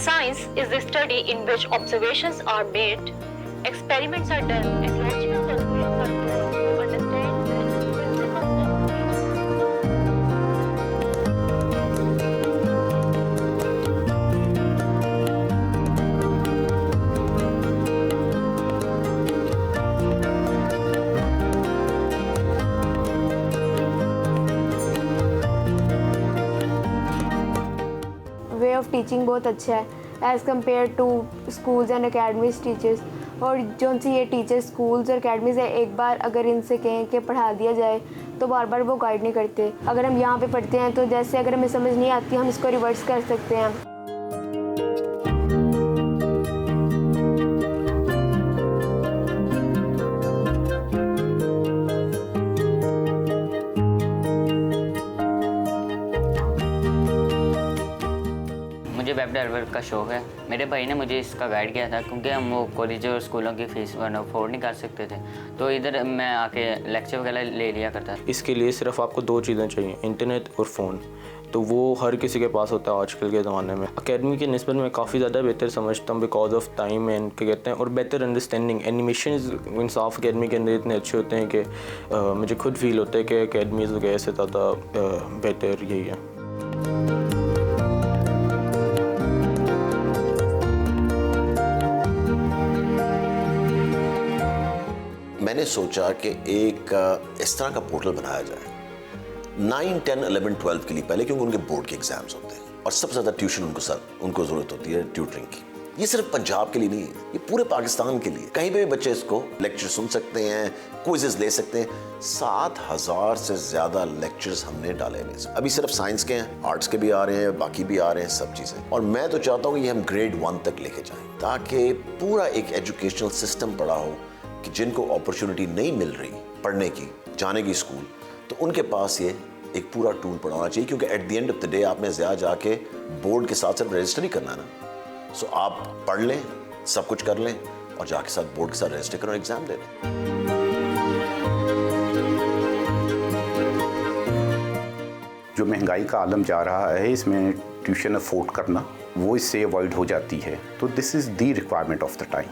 Science is the study in which observations are made, experiments are done, and logical conclusions are drawn to understand the principles of nature. Way of teaching बहुत अच्छा है as compare to schools and academies teachers. और जो सी ये teachers schools और academies है, एक बार अगर इनसे कहें कि पढ़ा दिया जाए तो बार बार वो गाइड नहीं करते। अगर हम यहाँ पे पढ़ते हैं तो जैसे अगर हमें समझ नहीं आती हम इसको रिवर्स कर सकते हैं। मुझे वेब डेवलपर का शौक़ है। मेरे भाई ने मुझे इसका गाइड किया था क्योंकि हम वो कॉलेज और स्कूलों की फ़ीस अफोर्ड नहीं कर सकते थे, तो इधर मैं आके लेक्चर वगैरह ले लिया करता था। इसके लिए सिर्फ आपको दो चीज़ें चाहिए, इंटरनेट और फ़ोन, तो वो हर किसी के पास होता है आजकल के ज़माने में। अकेडमी के निस्बत में काफ़ी ज़्यादा बेहतर समझता हूँ बिकॉज ऑफ टाइम एंड क्या कहते हैं और बेहतर अंडरस्टैंडिंग। एनिमेशन इंसाफ अकेडमी के अंदर इतने अच्छे होते हैं कि मुझे खुद फील होता है कि अकेडमीज़ वगैरह से ज़्यादा बेहतर यही है। मैंने सोचा कि एक इस तरह का पोर्टल बनाया जाए 9, 10, 11, 12 के लिए पहले, क्योंकि उनके बोर्ड के एग्जाम्स होते हैं और सबसे ज़्यादा ट्यूशन उनको ज़रूरत होती है ट्यूटरिंग की। ये सिर्फ पंजाब के लिए नहीं है, ये पूरे पाकिस्तान के लिए। कहीं पे भी बच्चे इसको लेक्चर सुन सकते हैं, क्विज़ेस ले सकते हैं। 7,000 से ज़्यादा लेक्चर्स हमने डाले हैं। अभी सिर्फ साइंस के हैं, आर्ट्स के भी आ रहे हैं, बाकी भी आ रहे हैं, सब चीज़ें। और मैं तो चाहता हूँ कि हम ग्रेड 1 तक लेके जाएँ ताकि पूरा एक एजुकेशनल सिस्टम पड़ा हो कि जिनको अपॉर्चुनिटी नहीं मिल रही पढ़ने की, जाने की स्कूल, तो उनके पास ये एक पूरा टूल पड़ा होना चाहिए। क्योंकि at the end of the day आपने ज़्यादा जाके बोर्ड के साथ साथ रजिस्टर ही करना है ना। सो आप पढ़ लें, सब कुछ कर लें और जाके साथ बोर्ड के साथ रजिस्टर करें और एग्ज़ाम दे लें। जो महंगाई का आलम जा रहा है, इसमें ट्यूशन अफोर्ड करना वो इससे अवॉइड हो जाती है। तो this is the requirement of the time.